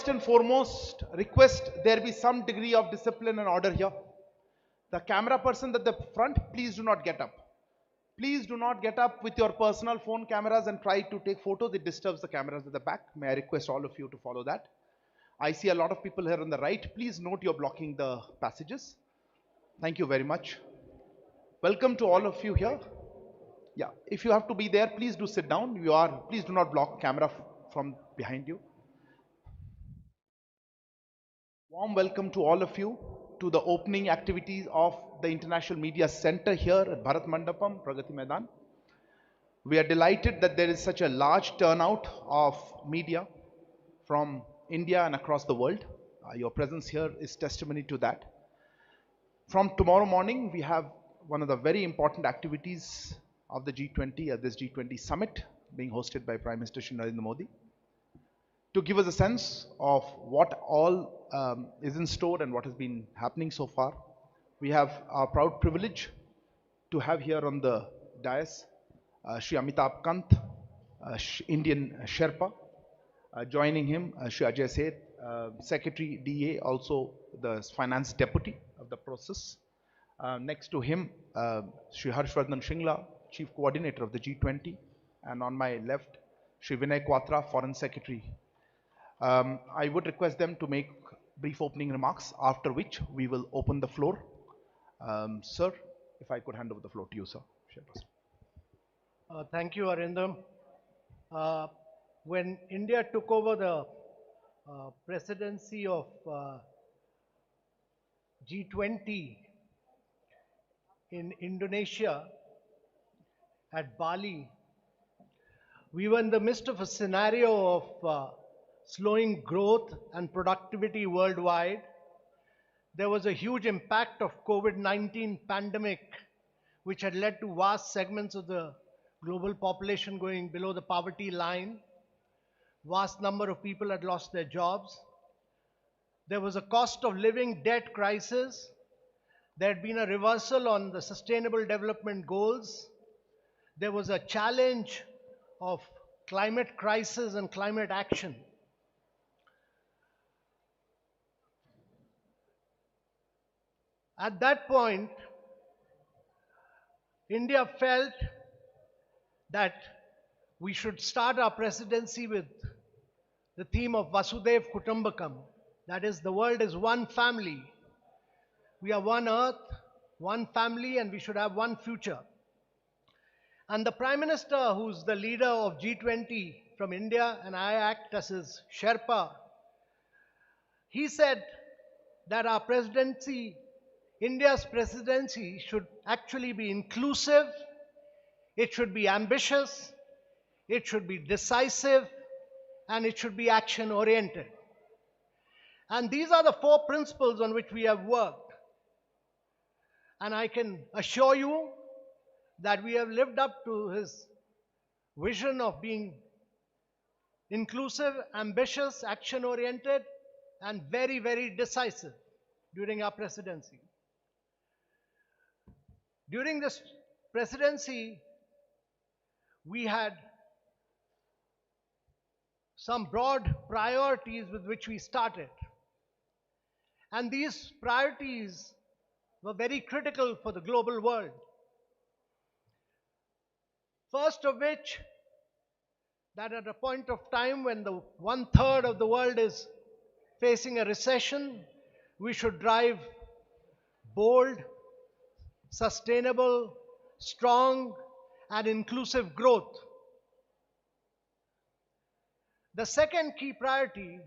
first and foremost request there be some degree of discipline and order here. The camera person at the front, please do not get up. Please do not get up with your personal phone cameras and try to take photos. It disturbs the cameras at the back. May I request all of you to follow that. I see a lot of people here on the right. Please note you're blocking the passages. Thank you very much. Welcome to all of you here. Yeah, if you have to be there, please do sit down. Please do not block camera from behind you. Warm welcome to all of you to the opening activities of the International Media Center here at Bharat Mandapam, Pragati Maidan. We are delighted that there is such a large turnout of media from India and across the world. Your presence here is testimony to that. From tomorrow morning, we have one of the very important activities of the G20, this G20 summit being hosted by Prime Minister Shri Narendra Modi. To give us a sense of what all is in store and what has been happening so far, we have our proud privilege to have here on the dais Shri Amitabh Kant, Indian Sherpa, joining him Shri Ajay Seth, Secretary DA, also the Finance Deputy of the process. Next to him, Shri Harshvardhan Shringla, Chief Coordinator of the G20, and on my left, Shri Vinay Quatra, Foreign Secretary. I would request them to make brief opening remarks, after which we will open the floor. Sir, if I could hand over the floor to you, sir. Thank you, Arindam. When India took over the presidency of G20 in Indonesia at Bali, we were in the midst of a scenario of slowing growth and productivity worldwide. There was a huge impact of COVID-19 pandemic, which had led to vast segments of the global population going below the poverty line. Vast number of people had lost their jobs. There was a cost of living debt crisis. There had been a reversal on the sustainable development goals. There was a challenge of climate crisis and climate action. At that point, India felt that we should start our presidency with the theme of Vasudev Kutumbakam. That is, the world is one family. We are one earth, one family, and we should have one future. And the Prime Minister, who's the leader of G20 from India, and I act as his Sherpa, he said that our presidency, India's presidency, should actually be inclusive, it should be ambitious, it should be decisive, and it should be action-oriented. And these are the four principles on which we have worked. And I can assure you that we have lived up to his vision of being inclusive, ambitious, action-oriented, and very, very decisive during our presidency. During this presidency, we had some broad priorities with which we started. And these priorities were very critical for the global world. First of which, that at a point of time when the 1/3 of the world is facing a recession, we should drive bold, sustainable, strong, and inclusive growth. The second key priority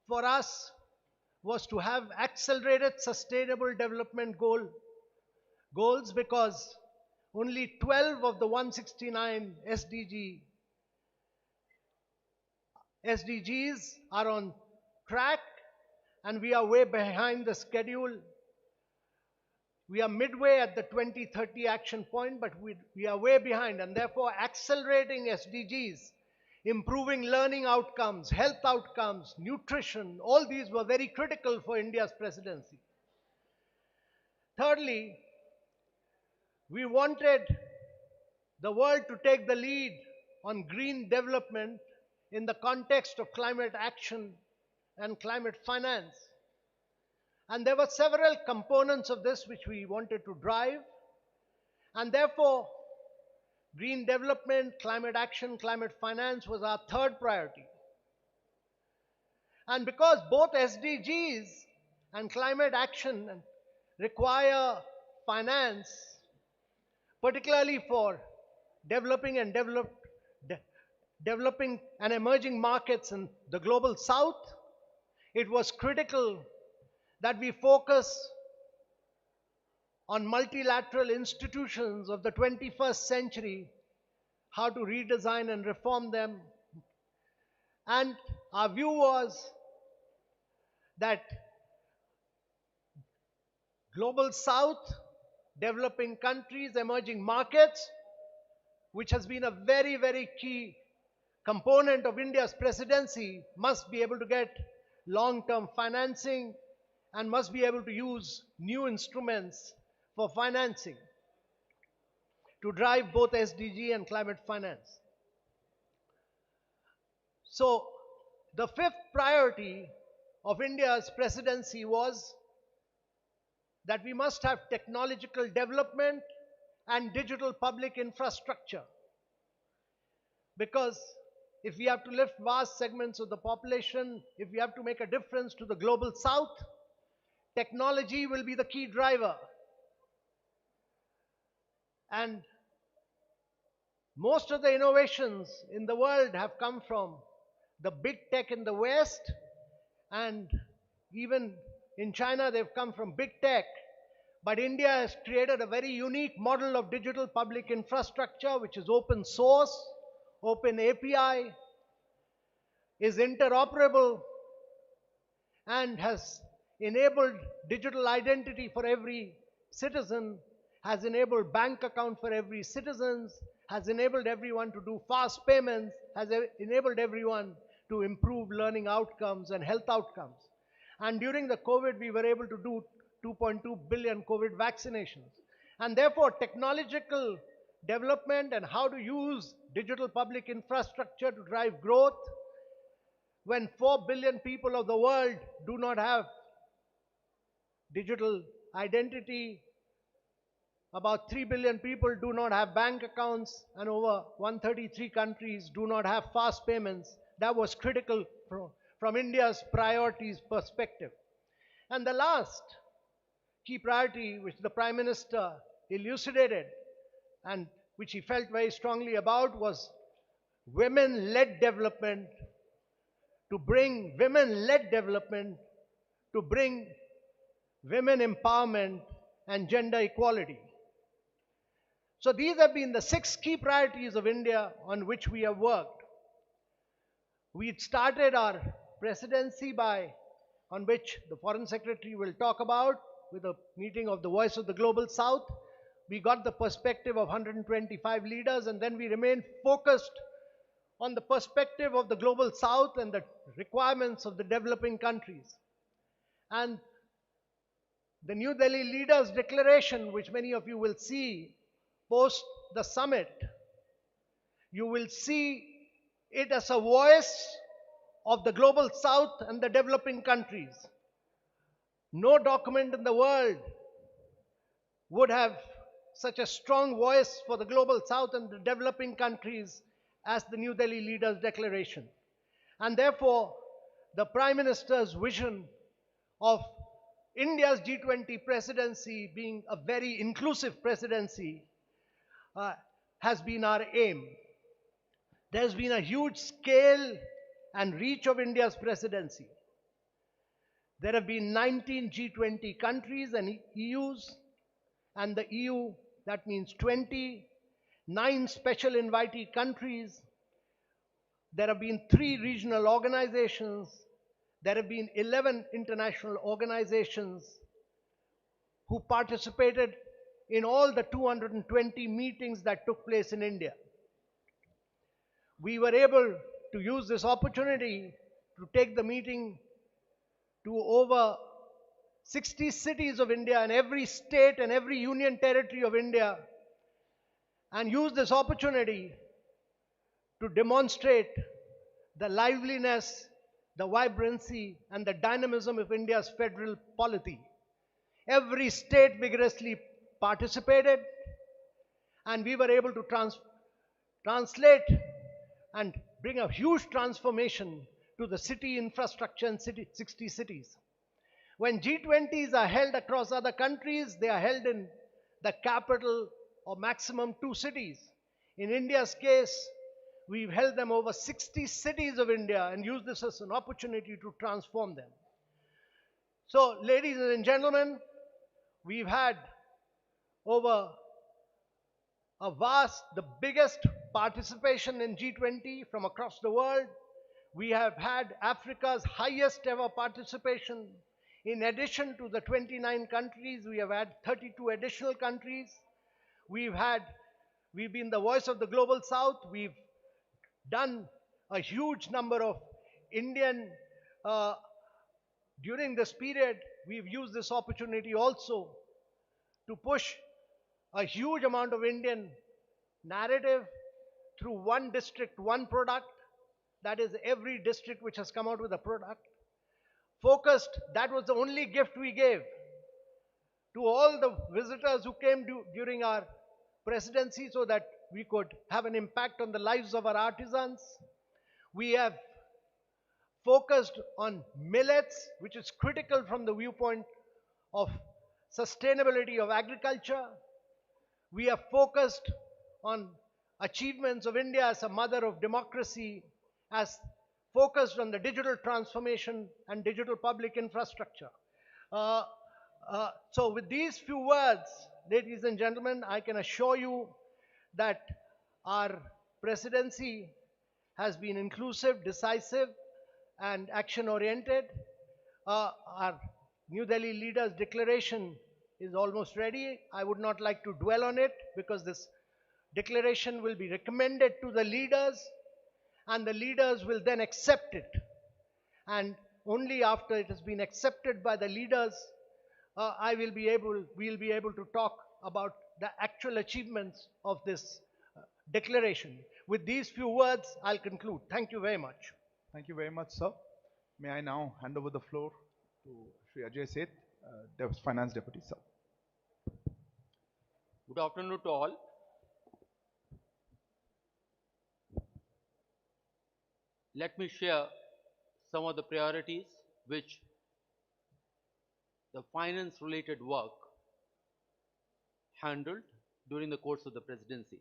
for us was to have accelerated sustainable development goals, because only 12 of the 169 SDGs are on track, and we are way behind the schedule. We are midway at the 2030 action point, but we are way behind, and therefore accelerating SDGs, improving learning outcomes, health outcomes, nutrition, all these were very critical for India's presidency. Thirdly, we wanted the world to take the lead on green development in the context of climate action and climate finance. And there were several components of this which we wanted to drive. And therefore, green development, climate action, climate finance was our third priority. And because both SDGs and climate action require finance, particularly for developing and developing and emerging markets in the global south, it was critical that we focus on multilateral institutions of the 21st century, how to redesign and reform them. And our view was that global south, developing countries, emerging markets, which has been a very, very key component of India's presidency, must be able to get long-term financing and must be able to use new instruments for financing to drive both SDG and climate finance. So, the fifth priority of India's presidency was that we must have technological development and digital public infrastructure. Because if we have to lift vast segments of the population, if we have to make a difference to the global south, technology will be the key driver. And most of the innovations in the world have come from the big tech in the West, and even in China they've come from big tech. But India has created a very unique model of digital public infrastructure, which is open source, open API, is interoperable, and has enabled digital identity for every citizen, has enabled bank account for every citizen, has enabled everyone to do fast payments, has enabled everyone to improve learning outcomes and health outcomes. And during the COVID, we were able to do 2.2 billion COVID vaccinations. And therefore, technological development and how to use digital public infrastructure to drive growth, when 4 billion people of the world do not have digital identity, about 3 billion people do not have bank accounts, and over 133 countries do not have fast payments. That was critical from India's priorities perspective. And the last key priority, which the Prime Minister elucidated and which he felt very strongly about, was women-led development, to bring women-led development, to bring women empowerment and gender equality. So these have been the 6 key priorities of India on which we have worked. We started our presidency on which the Foreign Secretary will talk about, with a meeting of the Voice of the Global South. We got the perspective of 125 leaders, and then we remained focused on the perspective of the Global South and the requirements of the developing countries. And the New Delhi Leaders' Declaration, which many of you will see post the summit, you will see it as a voice of the Global South and the developing countries. No document in the world would have such a strong voice for the Global South and the developing countries as the New Delhi Leaders' Declaration. And therefore, the Prime Minister's vision of India's G20 presidency being a very inclusive presidency has been our aim. There's been a huge scale and reach of India's presidency. There have been 19 G20 countries and EUs, and the EU, that means 20, 9 special invitee countries. There have been 3 regional organizations. There have been 11 international organizations who participated in all the 220 meetings that took place in India. We were able to use this opportunity to take the meeting to over 60 cities of India and every state and every union territory of India, and use this opportunity to demonstrate the liveliness, the vibrancy, and the dynamism of India's federal polity. Every state vigorously participated, and we were able to translate and bring a huge transformation to the city infrastructure in 60 cities. When G20s are held across other countries, they are held in the capital or maximum 2 cities. In India's case, we've held them over 60 cities of India and used this as an opportunity to transform them. So, ladies and gentlemen, we've had over the biggest participation in G20 from across the world. We have had Africa's highest ever participation. In addition to the 29 countries, we have had 32 additional countries. We've been the voice of the global south. We've done a huge number of Indian, during this period, we've used this opportunity also to push a huge amount of Indian narrative through one district, one product. That is, every district which has come out with a product. Focused, that was the only gift we gave to all the visitors who came during our presidency so that we could have an impact on the lives of our artisans. We have focused on millets, which is critical from the viewpoint of sustainability of agriculture. We have focused on achievements of India as a mother of democracy, as focused on the digital transformation and digital public infrastructure. Uh, so with these few words, ladies and gentlemen, I can assure you that our presidency has been inclusive, decisive, and action-oriented. Our New Delhi leaders' declaration is almost ready. I would not like to dwell on it because this declaration will be recommended to the leaders and the leaders will then accept it. And only after it has been accepted by the leaders, we'll be able to talk about the actual achievements of this declaration. With these few words, I'll conclude. Thank you very much. Thank you very much, sir. May I now hand over the floor to Shri Ajay Seth, Finance Deputy, sir. Good afternoon to all. Let me share some of the priorities which the finance related work handled during the course of the presidency.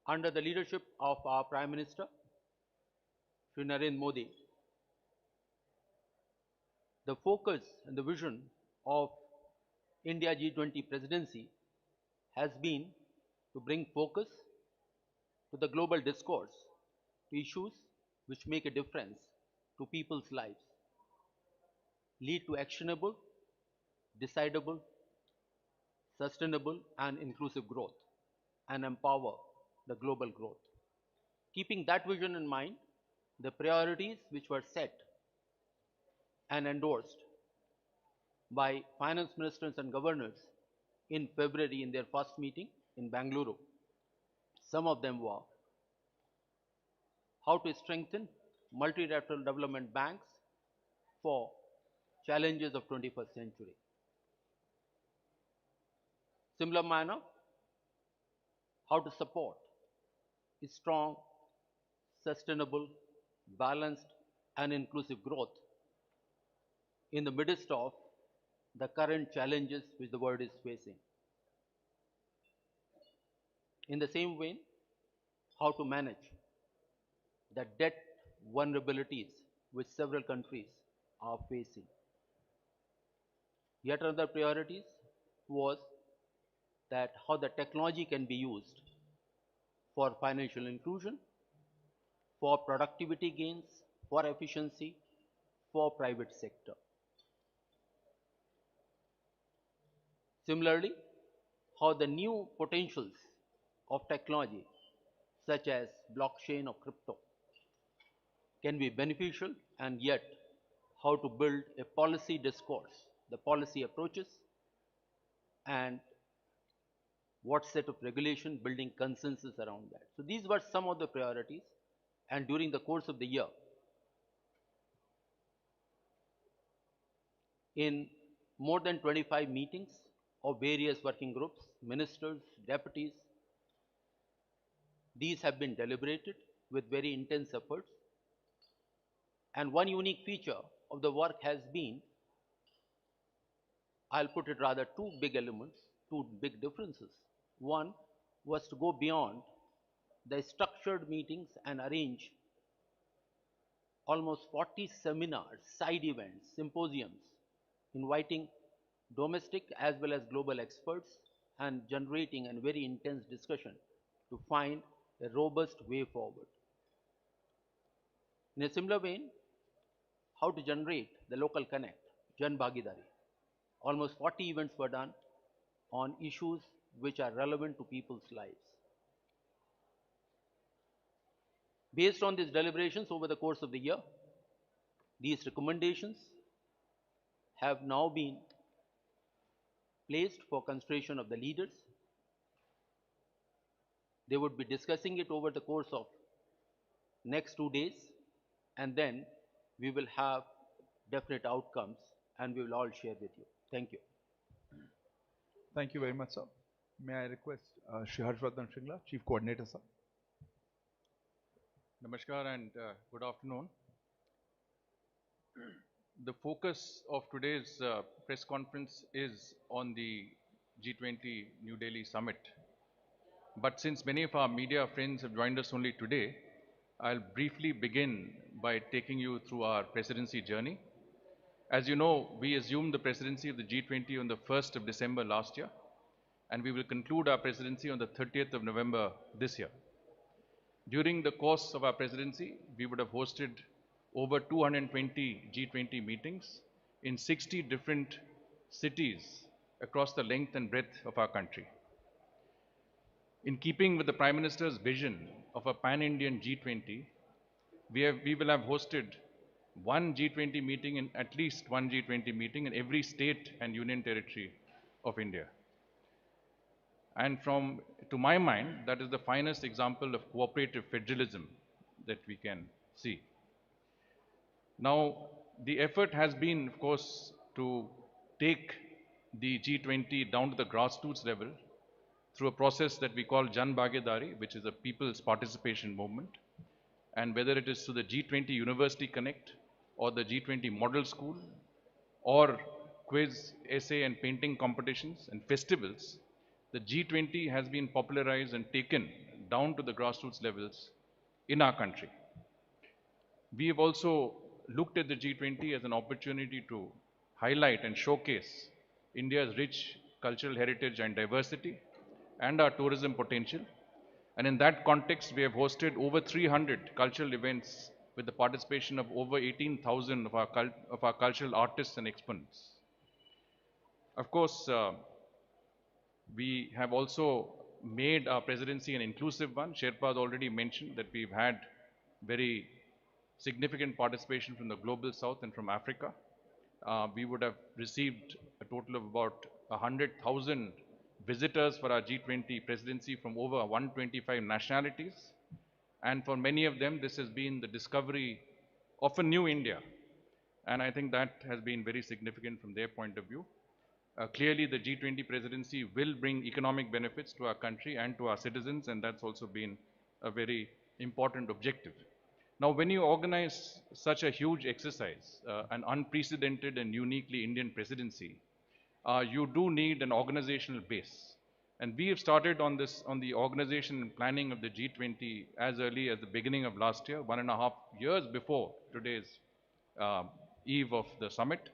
Under the leadership of our Prime Minister, Shri Narendra Modi, the focus and the vision of India G20 Presidency has been to bring focus to the global discourse, to issues which make a difference to people's lives, lead to actionable, decidable, sustainable and inclusive growth, and empower the global growth. Keeping that vision in mind, the priorities which were set and endorsed by finance ministers and governors in February in their first meeting in Bangalore, some of them were how to strengthen multilateral development banks for challenges of 21st century. Similar manner, how to support a strong, sustainable, balanced and inclusive growth in the midst of the current challenges which the world is facing. In the same vein, how to manage the debt vulnerabilities which several countries are facing. Yet another priorities was that how the technology can be used for financial inclusion, for productivity gains, for efficiency, for private sector. Similarly, how the new potentials of technology such as blockchain or crypto can be beneficial, and yet how to build a policy discourse, the policy approaches and what set of regulation, building consensus around that. So these were some of the priorities. And during the course of the year, in more than 25 meetings of various working groups, ministers, deputies, these have been deliberated with very intense efforts. And one unique feature of the work has been, I'll put it rather two big elements, two big differences. One was to go beyond the structured meetings and arrange almost 40 seminars, side events, symposiums, inviting domestic as well as global experts and generating a very intense discussion to find a robust way forward. In a similar vein, how to generate the local connect, Jan Bhagidari. Almost 40 events were done on issues which are relevant to people's lives. Based on these deliberations over the course of the year, these recommendations have now been placed for consideration of the leaders. They would be discussing it over the course of next 2 days, and then we will have definite outcomes and we will all share with you. Thank you. Thank you very much, sir. May I request Shri Harshvardhan Shringla, Chief Coordinator, sir. Namaskar and good afternoon. The focus of today's press conference is on the G20 New Delhi Summit. But since many of our media friends have joined us only today, I'll briefly begin by taking you through our presidency journey. As you know, we assumed the presidency of the G20 on the 1st of December last year, and we will conclude our presidency on the 30th of November this year. During the course of our presidency, we would have hosted over 220 G20 meetings in 60 different cities across the length and breadth of our country. In keeping with the Prime Minister's vision of a pan-Indian G20, we will have hosted one G20 meeting in at least one G20 meeting in every state and union territory of India. And to my mind, that is the finest example of cooperative federalism that we can see. Now, the effort has been, of course, to take the G20 down to the grassroots level through a process that we call Jan Bhagidari, which is a people's participation movement. And whether it is to the G20 University Connect or the G20 Model School or quiz, essay and painting competitions and festivals, the G20 has been popularized and taken down to the grassroots levels in our country. We have also looked at the G20 as an opportunity to highlight and showcase India's rich cultural heritage and diversity and our tourism potential. And in that context, we have hosted over 300 cultural events with the participation of over 18,000 of our cultural artists and exponents. Of course, we have also made our presidency an inclusive one. Sherpa already mentioned that we've had very significant participation from the Global South and from Africa. We would have received a total of about 100,000 visitors for our G20 presidency from over 125 nationalities. And for many of them, this has been the discovery of a new India. And I think that has been very significant from their point of view. Clearly, the G20 presidency will bring economic benefits to our country and to our citizens, and that's also been a very important objective. Now, when you organize such a huge exercise, an unprecedented and uniquely Indian presidency, you do need an organizational base. And we have started on the organization and planning of the G20 as early as the beginning of last year, 1.5 years before today's eve of the summit.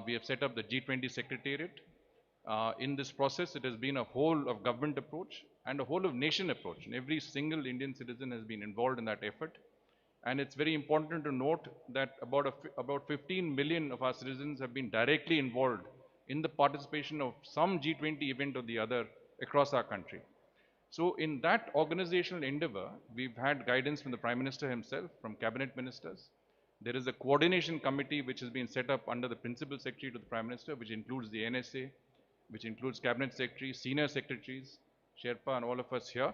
We have set up the G20 Secretariat. In this process, it has been a whole of government approach and a whole of nation approach. And every single Indian citizen has been involved in that effort. And it's very important to note that about 15 million of our citizens have been directly involved in the participation of some G20 event or the other across our country. So in that organizational endeavor, we've had guidance from the Prime Minister himself, from cabinet ministers. There is a coordination committee which has been set up under the Principal Secretary to the Prime Minister, which includes the NSA, which includes cabinet secretaries, senior secretaries, Sherpa and all of us here.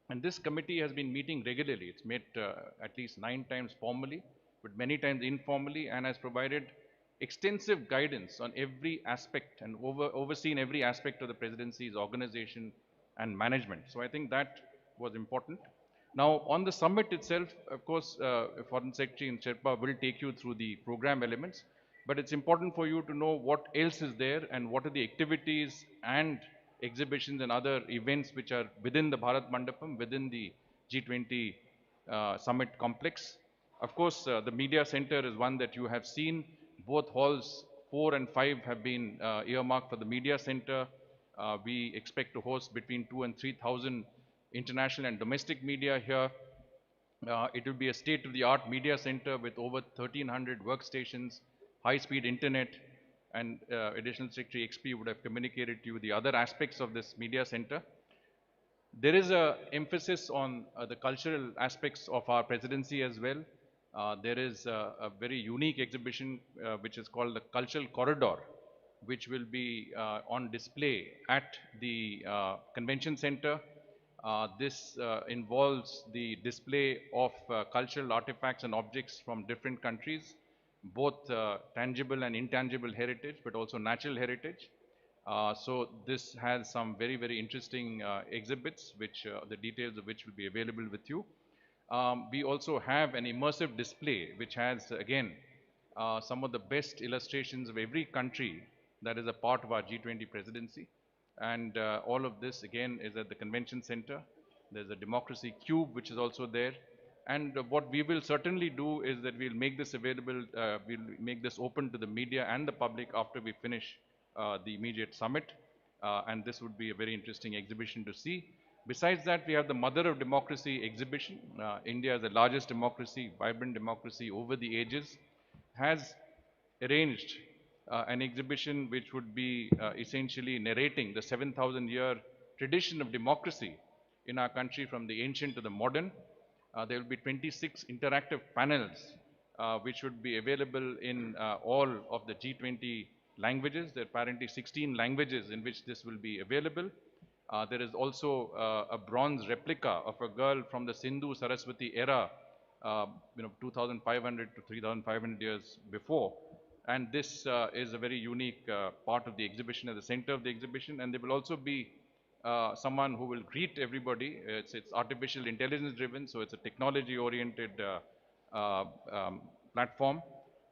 And this committee has been meeting regularly. It's met at least 9 times formally, but many times informally, and has provided extensive guidance on every aspect and overseen every aspect of the presidency's organization and management. So I think that was important. Now, on the summit itself, of course, Foreign Secretary and Sherpa will take you through the program elements, but it's important for you to know what else is there and what are the activities and exhibitions and other events which are within the Bharat Mandapam, within the G20 summit complex. Of course, the media center is one that you have seen. Both halls 4 and 5 have been earmarked for the media center. We expect to host between 2 and 3,000 international and domestic media here. It will be a state-of-the-art media center with over 1,300 workstations, high-speed internet, and Additional Secretary XP would have communicated to you the other aspects of this media center. There is a emphasis on the cultural aspects of our presidency as well. There is a very unique exhibition which is called the Cultural Corridor, which will be on display at the convention center. This involves the display of cultural artifacts and objects from different countries, both tangible and intangible heritage, but also natural heritage. So this has some very, very interesting exhibits, which the details of which will be available with you. We also have an immersive display, which has, again, some of the best illustrations of every country that is a part of our G20 presidency. And all of this, again, is at the convention center. There's a democracy cube, which is also there. And what we will certainly do is that we'll make this available, we'll make this open to the media and the public after we finish the immediate summit. And this would be a very interesting exhibition to see. Besides that, we have the Mother of Democracy exhibition. India is the largest democracy, vibrant democracy over the ages, has arranged an exhibition which would be essentially narrating the 7,000-year tradition of democracy in our country from the ancient to the modern. There will be 26 interactive panels which would be available in all of the G20 languages. There are apparently 16 languages in which this will be available. There is also a bronze replica of a girl from the Sindhu Saraswati era, 2,500 to 3,500 years before. And this is a very unique part of the exhibition, at the center of the exhibition. And there will also be someone who will greet everybody. It's artificial intelligence driven, so it's a technology oriented platform.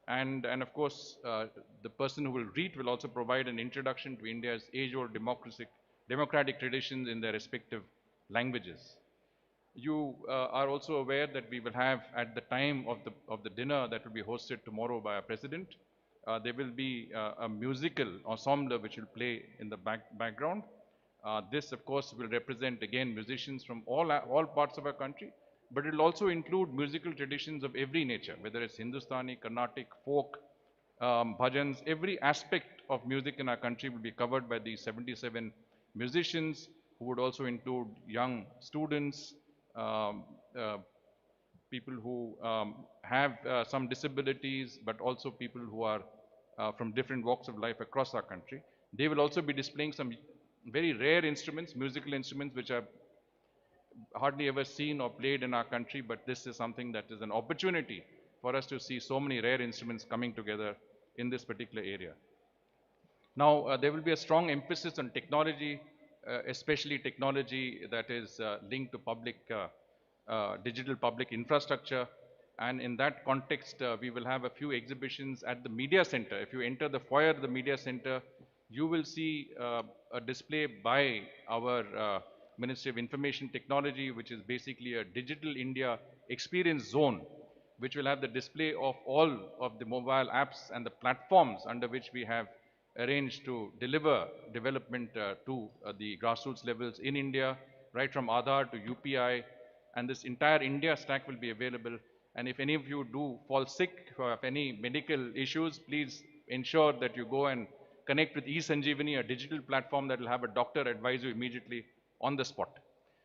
And of course, the person who will greet will also provide an introduction to India's age-old democratic traditions in their respective languages. You are also aware that we will have, at the time of the dinner that will be hosted tomorrow by our president, there will be a musical ensemble which will play in the background. This, of course, will represent, again, musicians from all parts of our country, but it will also include musical traditions of every nature, whether it's Hindustani, Carnatic, folk, bhajans. Every aspect of music in our country will be covered by these 77 musicians, who would also include young students, people who have some disabilities, but also people who are from different walks of life across our country. They will also be displaying some very rare instruments, musical instruments, which are hardly ever seen or played in our country, but this is something that is an opportunity for us to see so many rare instruments coming together in this particular area. Now, there will be a strong emphasis on technology, especially technology that is linked to digital public infrastructure. And in that context, we will have a few exhibitions at the media center. If you enter the foyer of the media center, you will see a display by our Ministry of Information Technology, which is basically a digital India experience zone, which will have the display of all of the mobile apps and the platforms under which we have arranged to deliver development to the grassroots levels in India, right from Aadhaar to UPI, and this entire India stack will be available. And if any of you do fall sick or have any medical issues, please ensure that you go and connect with eSanjeevani, a digital platform that will have a doctor advise you immediately on the spot.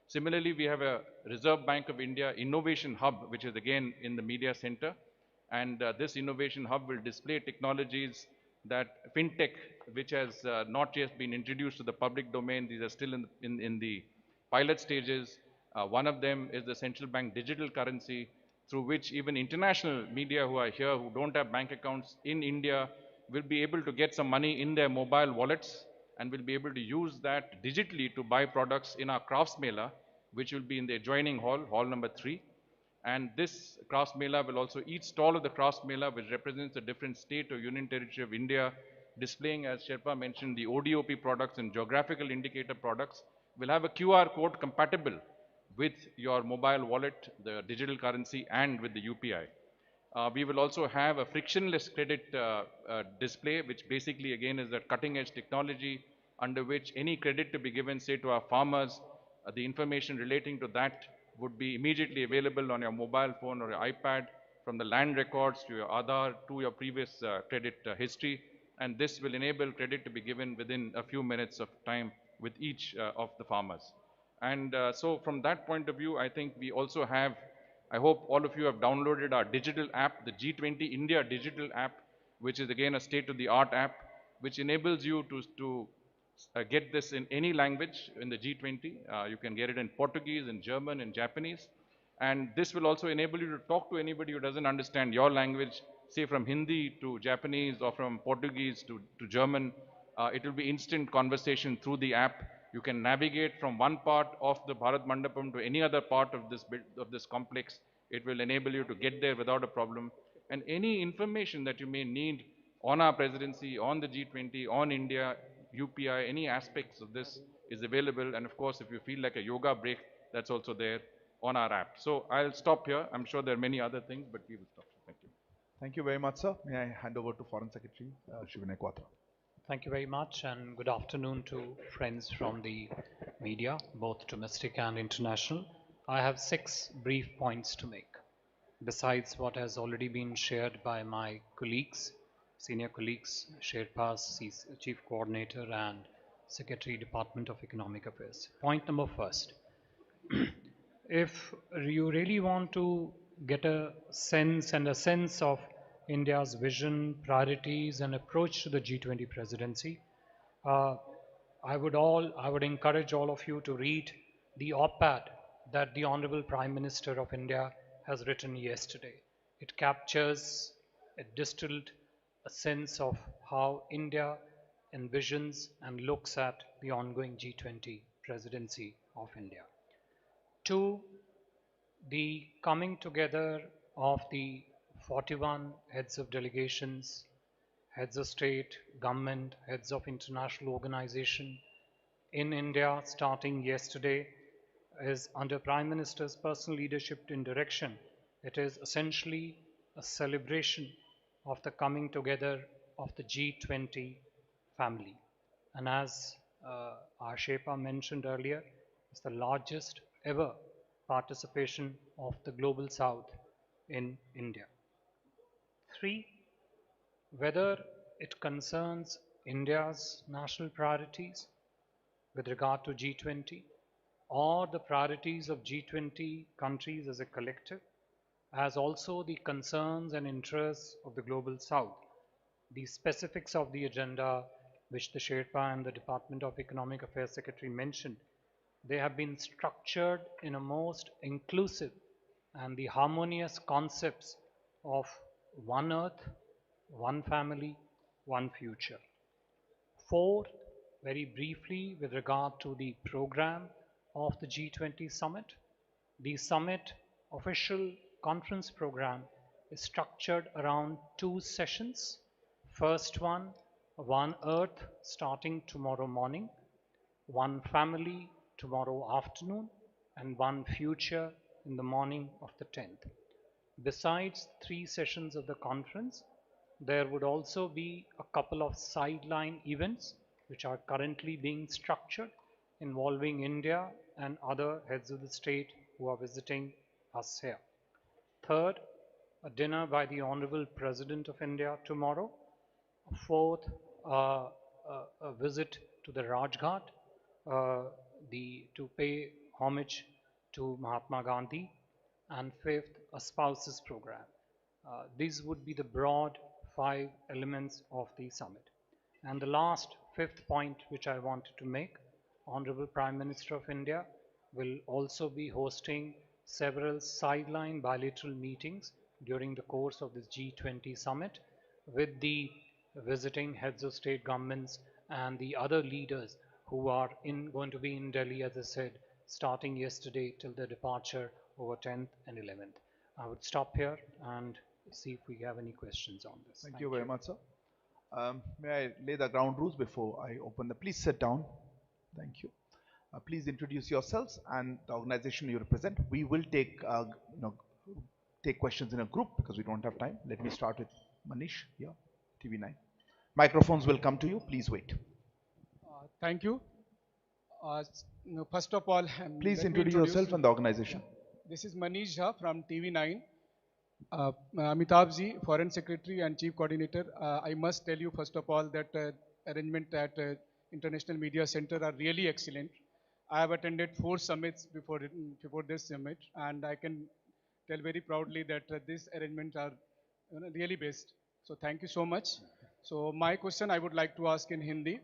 Similarly, we have a Reserve Bank of India Innovation Hub, which is again in the media center. And this Innovation Hub will display technologies that fintech, which has not yet been introduced to the public domain, these are still in the pilot stages. One of them is the central bank digital currency, through which even international media who are here, who don't have bank accounts in India, will be able to get some money in their mobile wallets and will be able to use that digitally to buy products in our crafts mela, which will be in the adjoining hall, hall number 3. And this crafts mela will also, each stall of the crafts mela, which represents a different state or union territory of India, displaying, as Sherpa mentioned, the ODOP products and geographical indicator products, will have a QR code compatible with your mobile wallet, the digital currency, and with the UPI. We will also have a frictionless credit display, which basically again is that cutting edge technology under which any credit to be given, say to our farmers, the information relating to that would be immediately available on your mobile phone or your iPad, from the land records to your Aadhaar to your previous credit history. And this will enable credit to be given within a few minutes of time with each of the farmers. And so from that point of view, I think we also have, I hope all of you have downloaded our digital app, the G20 India digital app, which is again a state-of-the-art app, which enables you to get this in any language in the G20. You can get it in Portuguese, in German, in Japanese. And this will also enable you to talk to anybody who doesn't understand your language, say from Hindi to Japanese or from Portuguese to German. It will be instant conversation through the app. You can navigate from one part of the Bharat Mandapam to any other part of this complex. It will enable you to get there without a problem. And any information that you may need on our presidency, on the G20, on India, UPI, any aspects of this is available. And of course, if you feel like a yoga break, that's also there on our app. So I'll stop here. I'm sure there are many other things, but we will stop. Thank you. Thank you very much, sir. May I hand over to Foreign Secretary Shivinay Quatra. Thank you very much, and good afternoon to friends from the media, both domestic and international. I have 6 brief points to make, besides what has already been shared by my colleagues, senior colleagues, Sherpas, Chief Coordinator and Secretary, Department of Economic Affairs. Point number first, if you really want to get a sense of India's vision, priorities and approach to the G20 presidency, I would encourage all of you to read the op-ed that the Honorable Prime Minister of India has written yesterday. It captures, it distilled a sense of how India envisions and looks at the ongoing G20 presidency of India. 2, the coming together of the 41 heads of delegations, heads of state, government, heads of international organization in India starting yesterday is under Prime Minister's personal leadership and direction. It is essentially a celebration of the coming together of the G20 family. And as our Sherpa mentioned earlier, it's the largest ever participation of the Global South in India. 3, whether it concerns India's national priorities with regard to G20 or the priorities of G20 countries as a collective, as also the concerns and interests of the Global South. The specifics of the agenda which the Sherpa and the Department of Economic Affairs Secretary mentioned, they have been structured in a most inclusive and the harmonious concepts of one earth, one family, one future. 4, very briefly with regard to the program of the G20 summit. The summit official conference program is structured around 2 sessions. First one Earth starting tomorrow morning, One Family tomorrow afternoon, and One Future in the morning of the 10th. Besides 3 sessions of the conference, there would also be a couple of sideline events which are currently being structured involving India and other heads of the state who are visiting us here. Third, a dinner by the Honorable President of India tomorrow. Fourth, a visit to the Rajghat to pay homage to Mahatma Gandhi. And fifth, a spouses program. These would be the broad 5 elements of the summit. And the last, fifth point which I wanted to make, Honorable Prime Minister of India will also be hosting several sideline bilateral meetings during the course of this G20 summit with the visiting heads of state governments and the other leaders who are going to be in Delhi, as I said, starting yesterday till the departure over 10th and 11th. I would stop here and see if we have any questions on this. Thank you very much, sir. May I lay the ground rules before I open the, please sit down. Thank you. Please introduce yourselves and the organization you represent. We will take, take questions in a group because we don't have time. Let me start with Manish here, TV9. Microphones will come to you. Please wait. Thank you. First of all, Please let me introduce yourself and the organization. This is Manish Jha from TV9. Amitabh ji, Foreign Secretary and Chief Coordinator. I must tell you first of all that arrangement at International Media Center are really excellent. I have attended 4 summits before this summit, and I can tell very proudly that these arrangements are really best. So thank you so much. So my question I would like to ask in Hindi.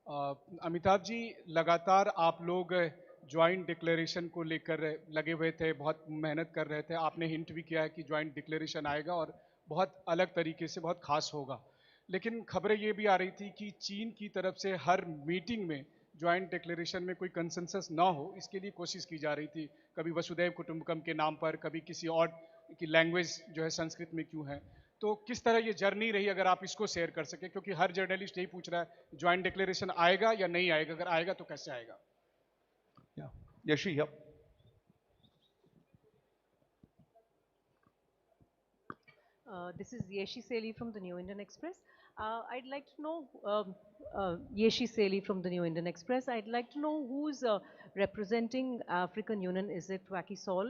Amitabh ji, लगातार आप लोग joint declaration को लेकर लगे हुए थे, बहुत मेहनत कर रहे थे. आपने हिंट भी किया है कि ज्वाइंट डिक्लेरेशन आएगा और बहुत अलग तरीके से बहुत खास होगा. लेकिन खबरें ये भी आ रही थी कि चीन की तरफ से हर मीटिंग में ज्वाइंट डिक्लेरेशन में कोई कंसेंसस ना हो, इसके लिए कोशिश की जा रही थी. कभी वसुधैव कुटुंबकम के नाम पर, कभी किसी और की लैंग्वेज जो है संस्कृत में क्यों है. तो किस तरह ये जर्नी रही, अगर आप इसको शेयर कर सके, क्योंकि हर जर्नलिस्ट यही पूछ रहा है ज्वाइंट डिक्लेरेशन आएगा या नहीं आएगा, अगर आएगा तो कैसे आएगा. Yashi, yep. This is Yeshi Seli from the New Indian Express. I'd like to know, Yeshi Seli from the New Indian Express. I'd like to know who's representing African Union. Is it Wacky Sol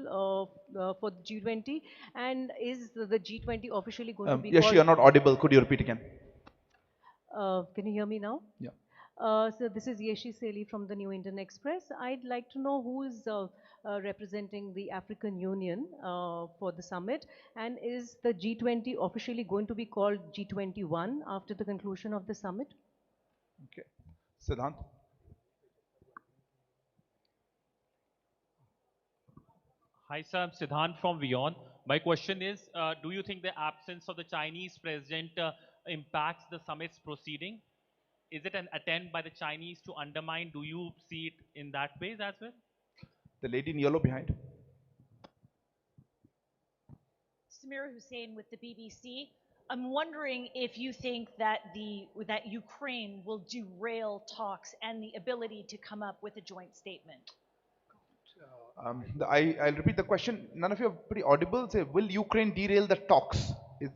for the G20? And is the G20 officially going to be Yashi, called... you're not audible. Could you repeat again? Can you hear me now? Yeah. So this is Yeshi Seli from the New Indian Express. I'd like to know who is representing the African Union for the summit, and is the G20 officially going to be called G21 after the conclusion of the summit? Okay. Siddhant. Hi sir, I'm Siddhant from WION. My question is, do you think the absence of the Chinese president impacts the summit's proceeding? Is it an attempt by the Chinese to undermine? Do you see it in that way as well? The lady in yellow behind. Samira Hussain with the BBC. I'm wondering if you think that that Ukraine will derail talks and the ability to come up with a joint statement. I'll repeat the question. None of you are pretty audible. Say, will Ukraine derail the talks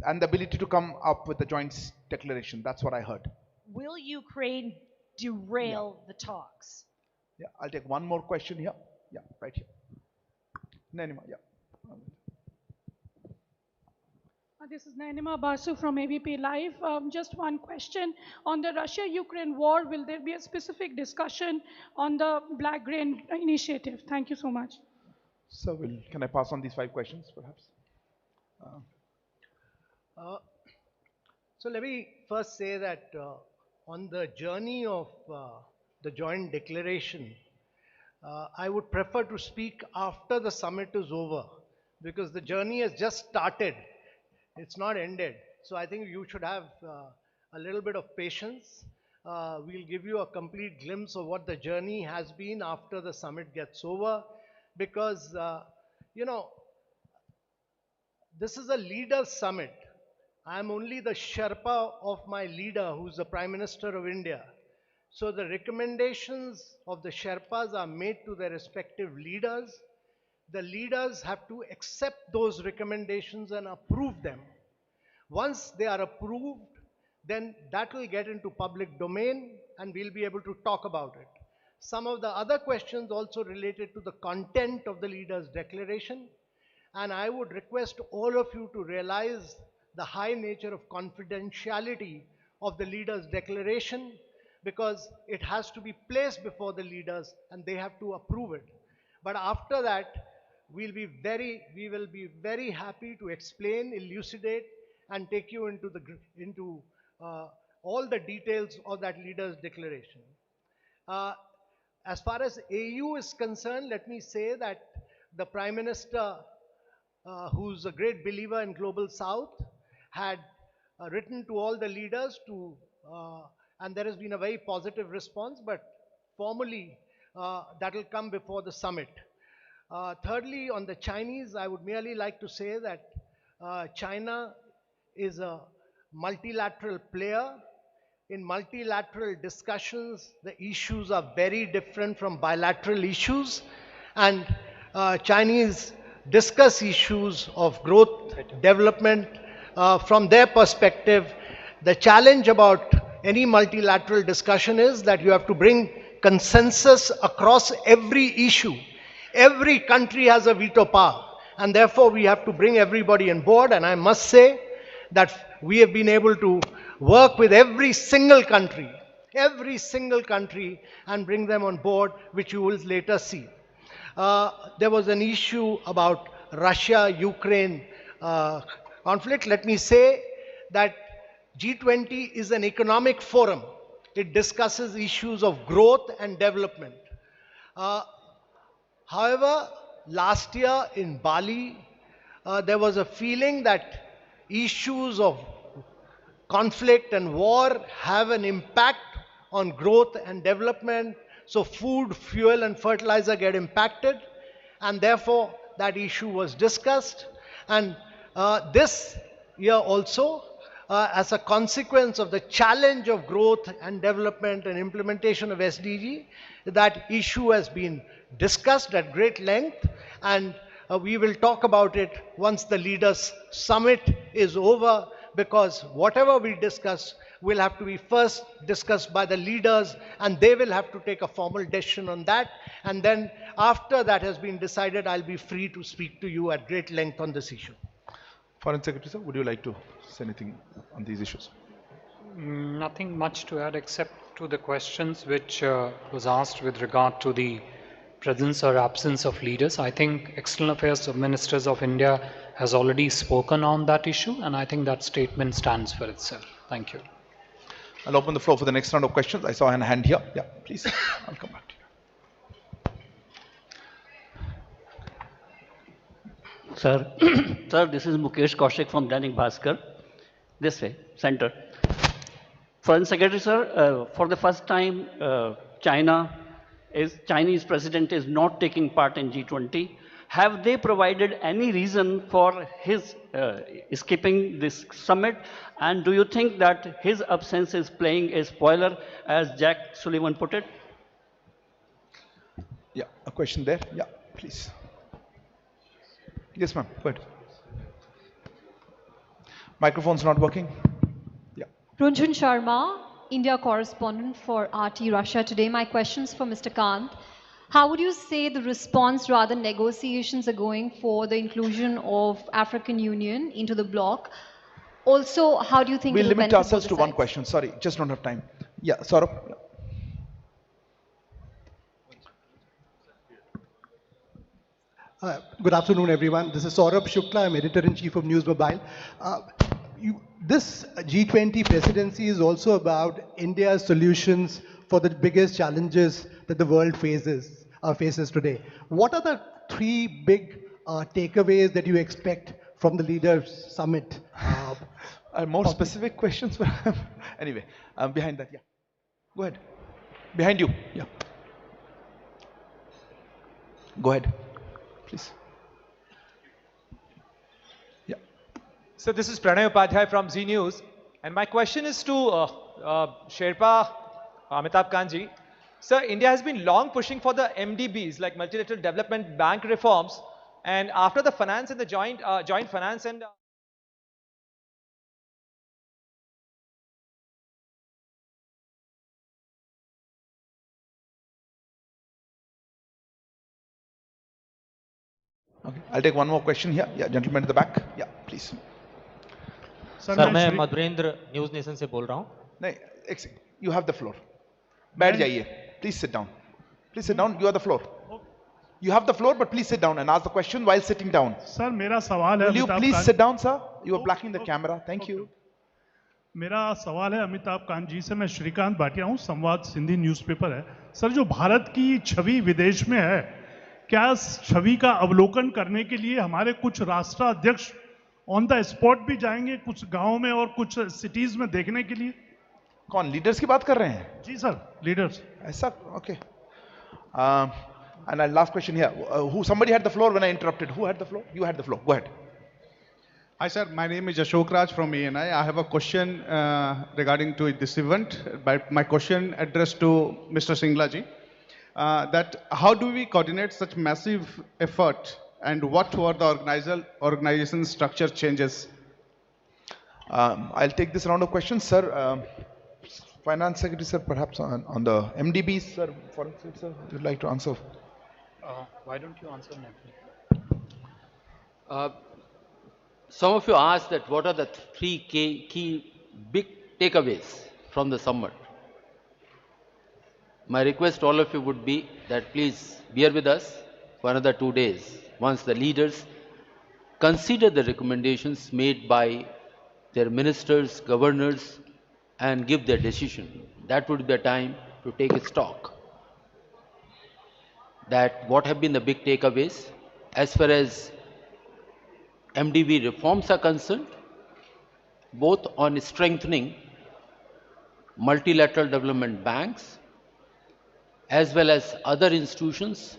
and the ability to come up with a joint declaration? That's what I heard. Will Ukraine derail the talks? Yeah, I'll take one more question here. Yeah, right here. Nainima, yeah. This is Nainima Basu from ABP Live. Just one question. On the Russia-Ukraine war, will there be a specific discussion on the Black Grain Initiative? Thank you so much. So, can I pass on these 5 questions, perhaps? So let me first say that on the journey of the joint declaration, I would prefer to speak after the summit is over, because the journey has just started. It's not ended. So I think you should have a little bit of patience. We'll give you a complete glimpse of what the journey has been after the summit gets over, because, this is a leaders' summit. I'm only the Sherpa of my leader, who's the Prime Minister of India. So the recommendations of the Sherpas are made to their respective leaders. The leaders have to accept those recommendations and approve them. Once they are approved, then that will get into public domain and we'll be able to talk about it. Some of the other questions also related to the content of the leaders' declaration. And I would request all of you to realize the high nature of confidentiality of the leaders' declaration, because it has to be placed before the leaders and they have to approve it. But after that, we will be very happy to explain, elucidate, and take you into all the details of that leader's declaration. As far as AU is concerned, let me say that the Prime Minister, who's a great believer in Global South, had written to all the leaders and there has been a very positive response, but formally that will come before the summit. Thirdly, on the Chinese, I would merely like to say that China is a multilateral player. In multilateral discussions, the issues are very different from bilateral issues, and Chinese discuss issues of growth, development from their perspective. The challenge about any multilateral discussion is that you have to bring consensus across every issue. Every country has a veto power, and therefore we have to bring everybody on board. And I must say that we have been able to work with every single country, and bring them on board, which you will later see. There was an issue about Russia-Ukraine conflict. Let me say that G20 is an economic forum. It discusses issues of growth and development. However, last year in Bali, there was a feeling that issues of conflict and war have an impact on growth and development. So food, fuel and fertilizer get impacted, and therefore that issue was discussed. And this year also, as a consequence of the challenge of growth and development and implementation of SDG, that issue has been discussed at great length, and we will talk about it once the leaders summit is over, because whatever we discuss will have to be first discussed by the leaders, and they will have to take a formal decision on that. And then after that has been decided, I'll be free to speak to you at great length on this issue. Foreign Secretary, sir, would you like to say anything on these issues? Nothing much to add except to the questions which was asked with regard to the presence or absence of leaders. I think External Affairs Ministers of India has already spoken on that issue, and I think that statement stands for itself. Thank you. I'll open the floor for the next round of questions. I saw a hand here. Yeah, please. I'll come back to you. Sir, sir, this is Mukesh Kaushik from Dainik Bhaskar. This way, center. Foreign Secretary, sir, for the first time, Chinese president is not taking part in G20. Have they provided any reason for his skipping this summit? And do you think that his absence is playing a spoiler, as Jack Sullivan put it? Yeah, a question there. Yeah, please. Yes, ma'am. Go ahead. Microphone's not working. Yeah. Runjhun Sharma, India correspondent for RT Russia Today. My question's for Mr. Kant. How would you say the response, rather negotiations, are going for the inclusion of African Union into the bloc? Also, how do you think we'll it will limit benefit ourselves to both one sides? question. Sorry, just don't have time. Yeah, Saurabh. Good afternoon, everyone. This is Saurabh Shukla. I'm editor-in-chief of News Mobile. This G20 presidency is also about India's solutions for the biggest challenges that the world faces today. What are the three big takeaways that you expect from the Leaders Summit? More specific questions? Anyway, behind that, yeah. Go ahead. Behind you, yeah. Go ahead, please. Yeah. So this is Pranay Upadhyay from Z News, and my question is to Sherpa Amitabh Kanji. Sir, India has been long pushing for the MDBs, like multilateral development bank reforms, and after the finance and the joint finance and Okay, I'll take one more question here. Yeah, gentleman at the back. Yeah, please. Sir मैं Madhurendra news nation से बोल रहा हूँ. नहीं, you have the floor. बैठ जाइए. Please sit down. Please sit down. You have the floor. You have the floor, but please sit down and ask the question while sitting down. Sir मेरा सवाल है. Will you please sit down, sir? You are blocking the camera. Thank you. मेरा सवाल है अमिताभ कांत जी से। मैं श्रीकांत भाटिया हूं, संवाद सिंधी न्यूज़पेपर है। सर, जो भारत की छवि विदेश में है, क्या इस छवि का अवलोकन करने के लिए हमारे कुछ राष्ट्राध्यक्ष ऑन द स्पॉट भी जाएंगे कुछ गांव में और कुछ सिटीज में देखने के लिए? कौन, लीडर्स की बात कर रहे हैं? जी सर, लीडर्स। ऐसा, okay. And last question here. Somebody had the floor when I interrupted. Who had the floor? You had the floor. Go ahead. Hi sir, my name is Ashok Raj from ANI. I have a question regarding to this event. My question addressed to Mr. Singla ji. That how do we coordinate such massive effort and what were the organization structure changes? I'll take this round of questions, sir. Finance Secretary, sir, perhaps on the MDBs, sir, Foreign Secretary, sir, you'd like to answer? Why don't you answer next? Some of you asked that what are the three key big takeaways from the summit. My request to all of you would be that please bear with us for another 2 days. Once the leaders consider the recommendations made by their ministers, governors, and give their decision, that would be the time to take a stock. That what have been the big takeaways as far as MDB reforms are concerned, both on strengthening multilateral development banks as well as other institutions,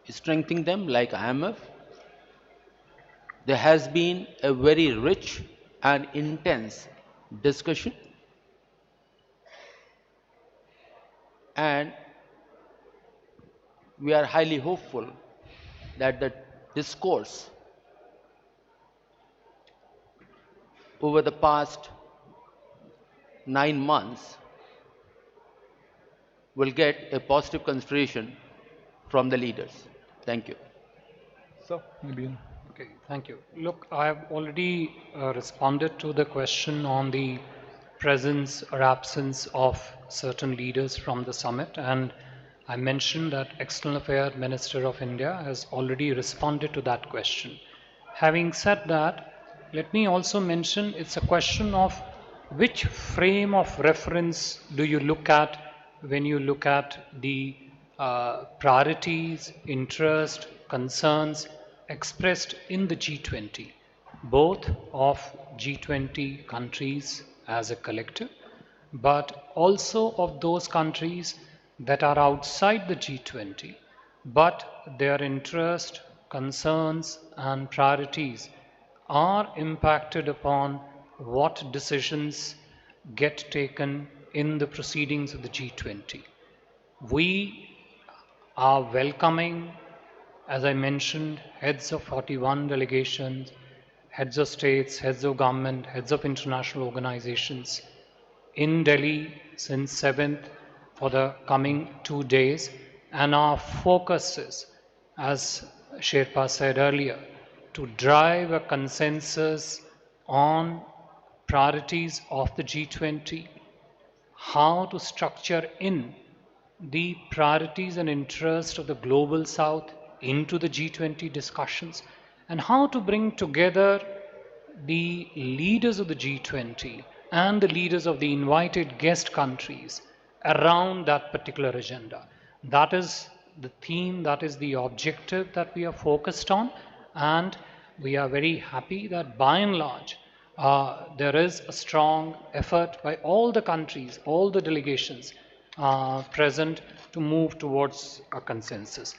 strengthening them like IMF. There has been a very rich and intense discussion, and we are highly hopeful that the discourse over the past 9 months will get a positive consideration from the leaders. Thank you. So, maybe. Okay, thank you. Look, I have already responded to the question on the presence or absence of certain leaders from the summit, and I mentioned that External Affairs Minister of India has already responded to that question. Having said that, let me also mention it's a question of which frame of reference do you look at when you look at the priorities, interest, concerns expressed in the G20, both of G20 countries as a collective, but also of those countries that are outside the G20, but their interest, concerns, and priorities are impacted upon what decisions get taken in the proceedings of the G20. We are welcoming, as I mentioned, heads of 41 delegations, heads of states, heads of government, heads of international organizations in Delhi since 7th for the coming 2 days, and our focus is, as Sherpa said earlier, to drive a consensus on priorities of the G20, how to structure in the priorities and interests of the global south into the G20 discussions, and how to bring together the leaders of the G20 and the leaders of the invited guest countries around that particular agenda. That is the theme, that is the objective that we are focused on, and we are very happy that by and large there is a strong effort by all the countries, all the delegations present to move towards a consensus.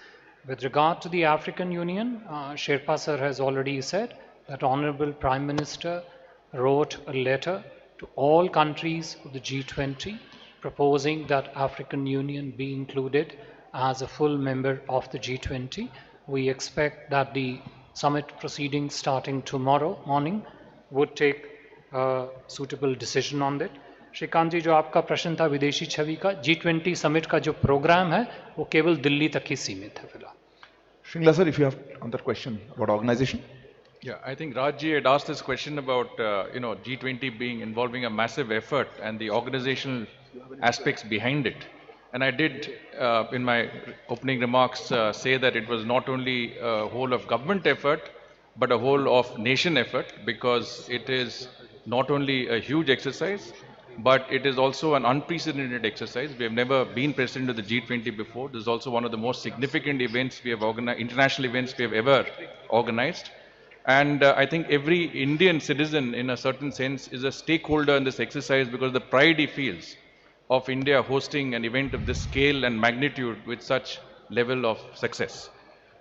With regard to the African Union, Sherpa sir has already said that Honorable Prime Minister wrote a letter to all countries of the G20 proposing that African Union be included as a full member of the G20. We expect that the summit proceedings starting tomorrow morning would take a suitable decision on it. Shrikant ji, जो आपका प्रश्न था विदेशी छवि का, G20 summit का जो programme है वो केवल दिल्ली तक ही सीमित है फिलहाल. Shringla sir, if you have on that question about organization. Yeah, I think Rajji had asked this question about G20 being involving a massive effort and the organizational aspects behind it. And I did, in my opening remarks, say that it was not only a whole of government effort, but a whole of nation effort, because it is not only a huge exercise, but it is also an unprecedented exercise. We have never been president of the G20 before. This is also one of the most significant events we have organized, international events we have ever organized. And I think every Indian citizen, in a certain sense, is a stakeholder in this exercise, because the pride he feels of India hosting an event of this scale and magnitude with such level of success.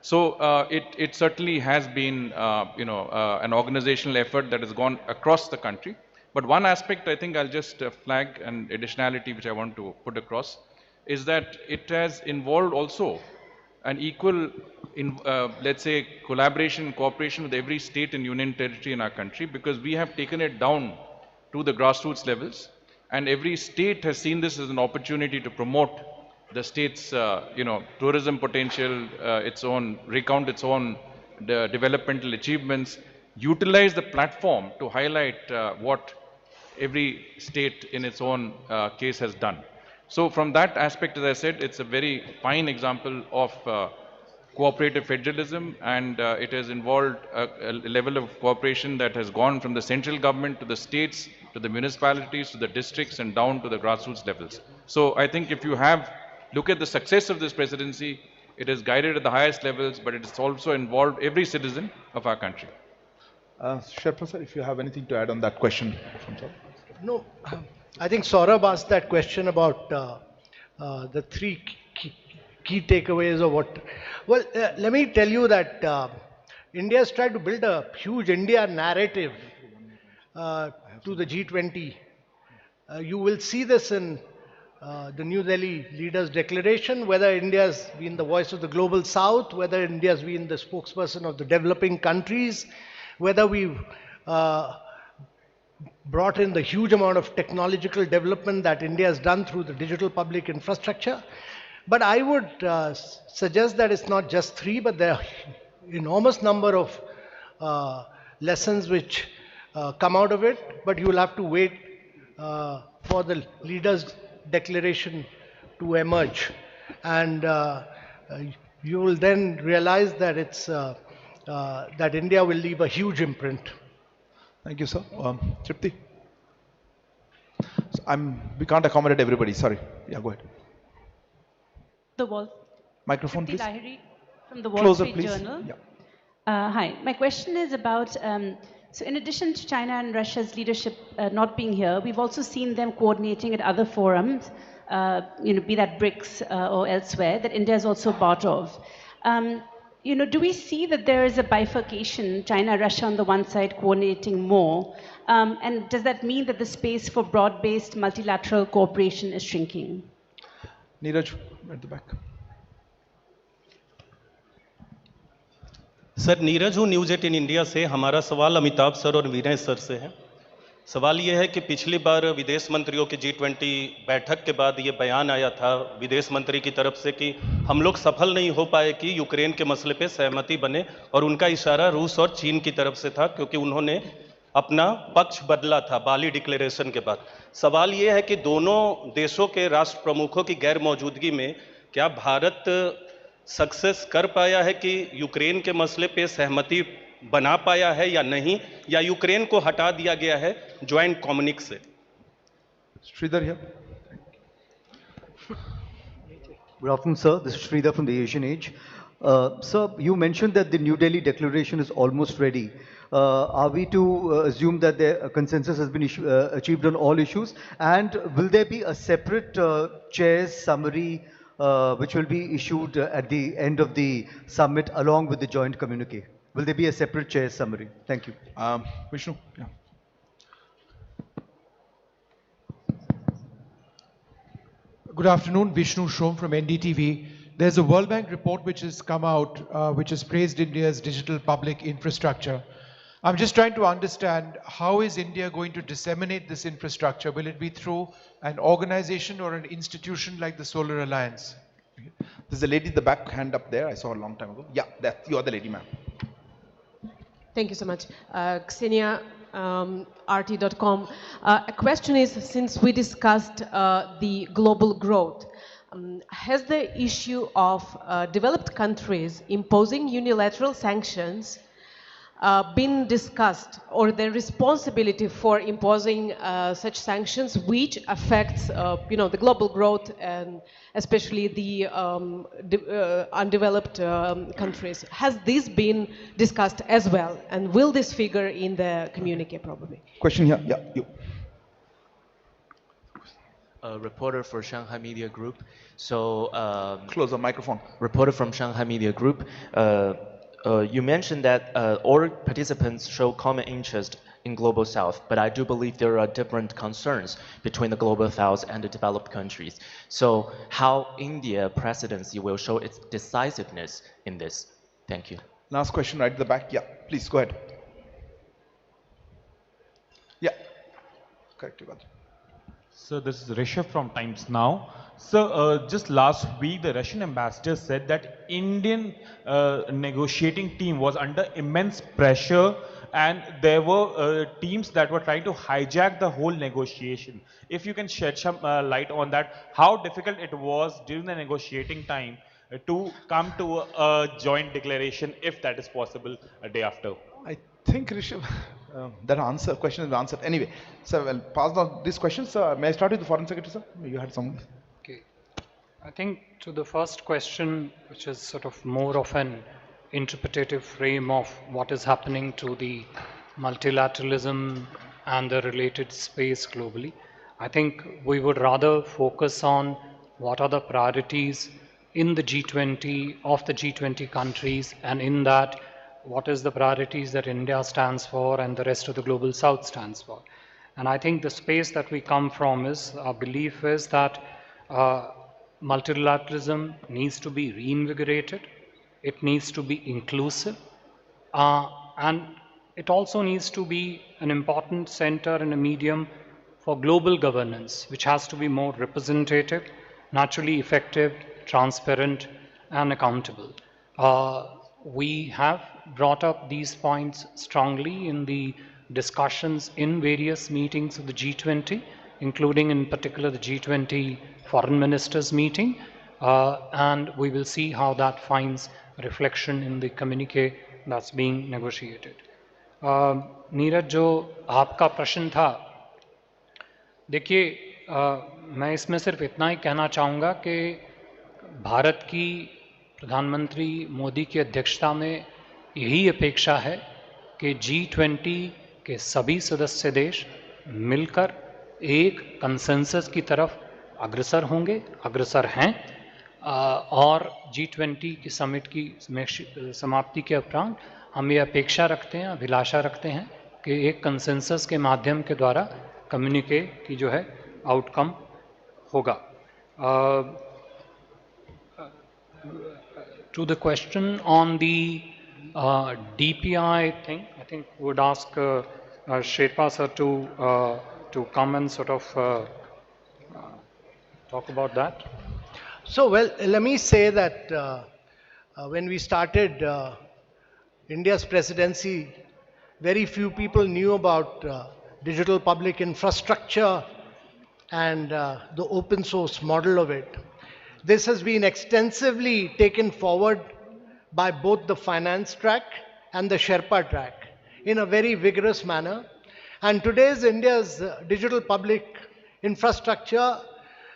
So it certainly has been, an organizational effort that has gone across the country. But one aspect I think I'll just flag, an additionality which I want to put across, is that it has involved also an equal, let's say, collaboration, cooperation with every state and union territory in our country, because we have taken it down to the grassroots levels, and every state has seen this as an opportunity to promote the state's, tourism potential, its own, recount its own developmental achievements, utilize the platform to highlight what every state in its own case has done. So from that aspect, as I said, it's a very fine example of cooperative federalism, and it has involved a level of cooperation that has gone from the central government to the states, to the municipalities, to the districts, and down to the grassroots levels. So I think if you look at the success of this presidency, it is guided at the highest levels, but it has also involved every citizen of our country. Sherpa sir, if you have anything to add on that question. No, I think Saurabh asked that question about the three key takeaways of what. Well, let me tell you that India has tried to build a huge India narrative to the G20. You will see this in the New Delhi Leaders' Declaration, whether India has been the voice of the global south, whether India has been the spokesperson of the developing countries, whether we've brought in the huge amount of technological development that India has done through the digital public infrastructure. But I would suggest that it's not just three, but there are enormous number of lessons which come out of it. But you will have to wait for the leaders' declaration to emerge, and you will then realize that it's that India will leave a huge imprint. Thank you, sir. Tripti? So we can't accommodate everybody, sorry. Yeah, go ahead. The Wall. Microphone, Tripti please. Lahiri from the Wall Closer, Street please. Journal. Yeah. Hi, my question is about, so in addition to China and Russia's leadership not being here, we've also seen them coordinating at other forums, be that BRICS or elsewhere, that India is also part of. Do we see that there is a bifurcation, China, Russia on the one side coordinating more? And does that mean that the space for broad-based multilateral cooperation is shrinking? Neeraj, at the back. Sir Neeraj हूँ news 18 India से। हमारा सवाल Amitabh sir और विनय sir से है। सवाल ये है कि पिछली बार विदेश मंत्रियों की G20 बैठक के बाद ये बयान आया था विदेश मंत्री की तरफ से कि हम लोग सफल नहीं हो पाए कि यूक्रेन के मसले पे सहमति बने, और उनका इशारा रूस और चीन की तरफ से था, क्योंकि उन्होंने अपना पक्ष बदला था बाली डिक्लेरेशन के बाद। सवाल ये है कि दोनों देशों के राष्ट्र प्रमुखों की गैर मौजूदगी में क्या भारत सक्सेस कर पाया है कि यूक्रेन के मसले पे सहमति बना पाया है या नहीं, या यूक्रेन को हटा दिया गया है ज्वाइंट कम्युनिक से? Sridhar here. Good afternoon, sir. This is Sridhar from the Asian Age. Sir, you mentioned that the New Delhi Declaration is almost ready. Are we to assume that the consensus has been achieved on all issues? And will there be a separate chair's summary which will be issued at the end of the summit along with the joint communique? Will there be a separate chair's summary? Thank you. Vishnu? Yeah. Good afternoon, Vishnu Shom from NDTV. There's a World Bank report which has come out which has praised India's digital public infrastructure. I'm just trying to understand, how is India going to disseminate this infrastructure? Will it be through an organization or an institution like the Solar Alliance? There's a lady at the back, hand up there. I saw her a long time ago. Yeah, you're the lady, ma'am. Thank you so much. Ksenia, RT.com. A question is, since we discussed the global growth, has the issue of developed countries imposing unilateral sanctions been discussed, or their responsibility for imposing such sanctions, which affects, the global growth and especially the undeveloped countries? Has this been discussed as well, and will this figure in the communique probably? Question here, yeah, you. A reporter for Shanghai Media Group. So close the microphone. Reporter from Shanghai Media Group. You mentioned that all participants show common interest in Global South, but I do believe there are different concerns between the Global South and the developed countries. So how India presidency will show its decisiveness in this? Thank you. Last question right at the back. Yeah, please go ahead. Yeah, correct, you got it. So this is Rishabh from Times Now. So just last week, the Russian ambassador said that Indian negotiating team was under immense pressure, and there were teams that were trying to hijack the whole negotiation. If you can shed some light on that, how difficult it was during the negotiating time to come to a joint declaration, if that is possible, a day after. I think Rishabh, that question is answered. Anyway, sir, I'll pass on these questions. May I start with the Foreign Secretary, sir? You had some. Okay. I think to the first question, which is sort of more of an interpretative frame of what is happening to the multilateralism and the related space globally, I think we would rather focus on what are the priorities in the G20, of the G20 countries, and in that, what is the priorities that India stands for and the rest of the Global South stands for. And I think the space that we come from is, our belief is that multilateralism needs to be reinvigorated, it needs to be inclusive, and it also needs to be an important center and a medium for global governance, which has to be more representative, naturally effective, transparent, and accountable. We have brought up these points strongly in the discussions in various meetings of the G20, including in particular the G20 Foreign Ministers meeting, and we will see how that finds reflection in the communique that's being negotiated. Neeraj, जो आपका प्रश्न था, देखिए मैं इसमें सिर्फ इतना ही कहना चाहूँगा कि भारत की प्रधानमंत्री मोदी की अध्यक्षता में यही अपेक्षा है कि G20 के सभी सदस्य देश मिलकर एक कंसेंसस की तरफ अग्रसर होंगे, अग्रसर हैं, और G20 की समिट की समाप्ति के उपरांत हम ये अपेक्षा रखते हैं, अभिलाषा रखते हैं कि एक कंसेंसस के माध्यम के द्वारा कम्युनिके की जो है आउटकम होगा. To the question on the DPI thing, I think we would ask Sherpa sir to come and sort of talk about that. So, well, let me say that when we started India's presidency, very few people knew about digital public infrastructure and the open source model of it. This has been extensively taken forward by both the finance track and the Sherpa track in a very vigorous manner. And today's India's digital public infrastructure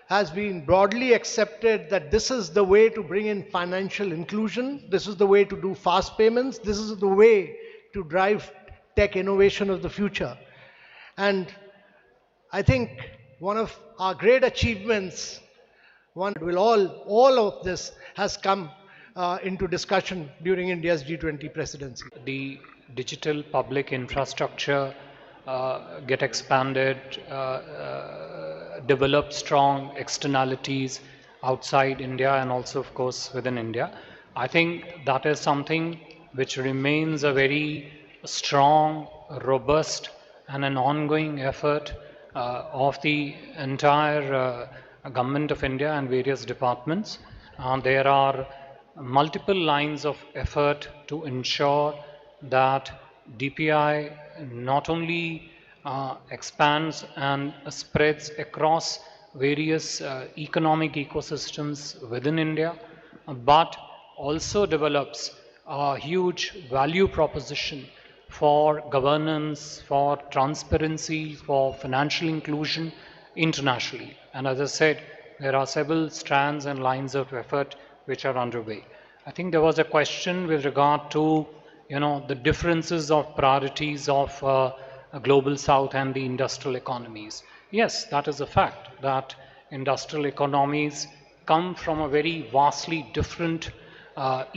has been broadly accepted that this is the way to bring in financial inclusion, this is the way to do fast payments, this is the way to drive tech innovation of the future. And I think one of our great achievements, all of this has come into discussion during India's G20 presidency. The digital public infrastructure get expanded, develop strong externalities outside India and also of course within India. I think that is something which remains a very strong, robust and an ongoing effort of the entire government of India and various departments. There are multiple lines of effort to ensure that DPI not only expands and spreads across various economic ecosystems within India, but also develops a huge value proposition for governance, for transparency, for financial inclusion internationally. And as I said, there are several strands and lines of effort which are underway. I think there was a question with regard to, the differences of priorities of a global south and the industrial economies. Yes, that is a fact that industrial economies come from a very vastly different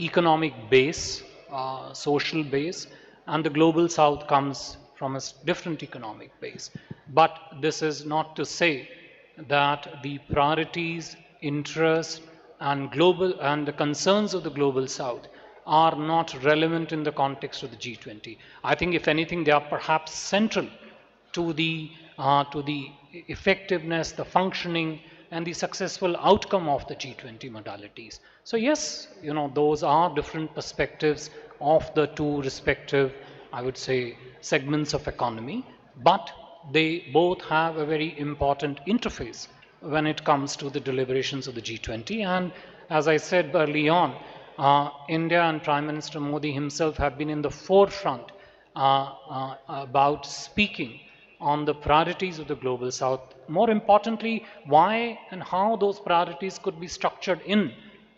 economic base, social base, and the global south comes from a different economic base. But this is not to say that the priorities, interests, and the concerns of the global south are not relevant in the context of the G20. I think if anything, they are perhaps central to the effectiveness, the functioning, and the successful outcome of the G20 modalities. So yes, those are different perspectives of the two respective, I would say, segments of economy, but they both have a very important interface when it comes to the deliberations of the G20. And as I said early on, India and Prime Minister Modi himself have been in the forefront about speaking on the priorities of the global south. More importantly, why and how those priorities could be structured in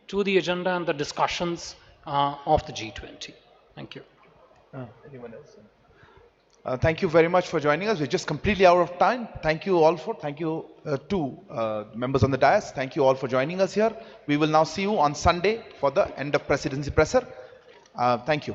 to the agenda and the discussions of the G20. Thank you. Anyone else? Thank you very much for joining us. We're just completely out of time. Thank you all thank you to members on the dais. Thank you all for joining us here. We will now see you on Sunday for the end of presidency presser. Thank you.